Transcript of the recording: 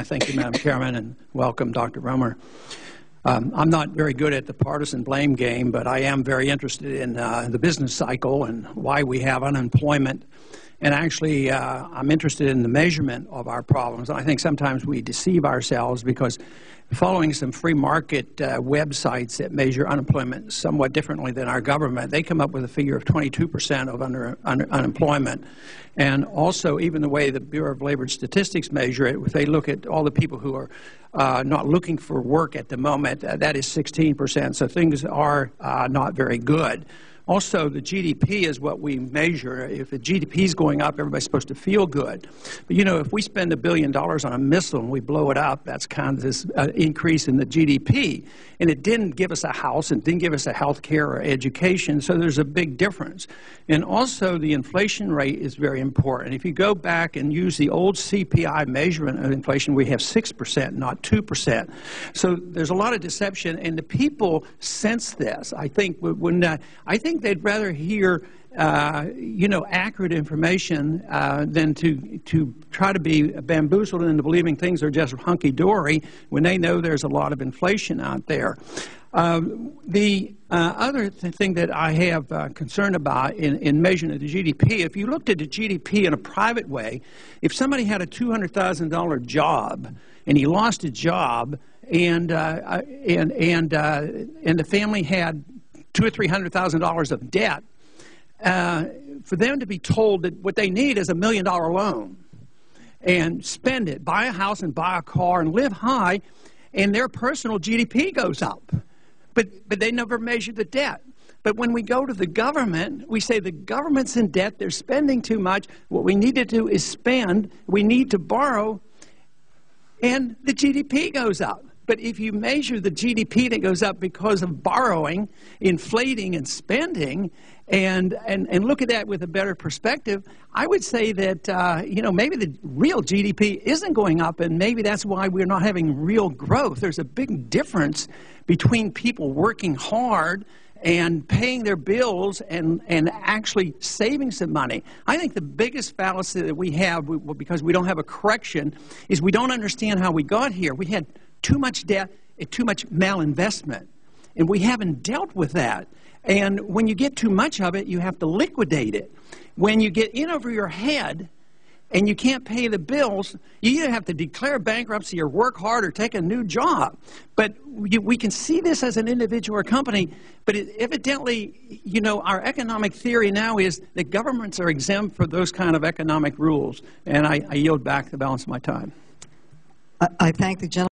Thank you, Madam Chairman, and welcome, Dr. Romer. I'm not very good at the partisan blame game, but I am very interested in the business cycle and why we have unemployment. And actually, I'm interested in the measurement of our problems. And I think sometimes we deceive ourselves because following some free market websites that measure unemployment somewhat differently than our government, they come up with a figure of 22% of unemployment. And also, even the way the Bureau of Labor Statistics measure it, if they look at all the people who are not looking for work at the moment, that is 16%. So things are not very good. Also, the GDP is what we measure. If the GDP is going up, everybody's supposed to feel good. But, you know, if we spend $1 billion on a missile and we blow it up, that's kind of this increase in the GDP. And it didn't give us a house and didn't give us a health care or education, so there's a big difference. And also, the inflation rate is very important. If you go back and use the old CPI measurement of inflation, we have 6%, not 2%. So there's a lot of deception, and the people sense this. I think they'd rather hear, you know, accurate information than to try to be bamboozled into believing things are just hunky-dory when they know there's a lot of inflation out there. The other thing that I have concern about in measuring the GDP, if you looked at the GDP in a private way, if somebody had a $200,000 job and he lost a job and the family had $200,000 or $300,000 of debt, for them to be told that what they need is $1 million loan and spend it, buy a house and buy a car and live high, and their personal GDP goes up. But they never measure the debt. But when we go to the government, we say the government's in debt, they're spending too much, what we need to do is spend, we need to borrow, and the GDP goes up. But if you measure the GDP that goes up because of borrowing, inflating, and spending, and look at that with a better perspective, I would say that, you know, maybe the real GDP isn't going up, and maybe that's why we're not having real growth. There's a big difference between people working hard and paying their bills and actually saving some money. I think the biggest fallacy that we have, because we don't have a correction, is we don't understand how we got here. We had too much debt and too much malinvestment, and we haven't dealt with that. And when you get too much of it, you have to liquidate it. When you get in over your head and you can't pay the bills, you either have to declare bankruptcy or work hard or take a new job. But we can see this as an individual or company, but evidently, you know, our economic theory now is that governments are exempt for those kind of economic rules. And I yield back the balance of my time. I thank the gentleman.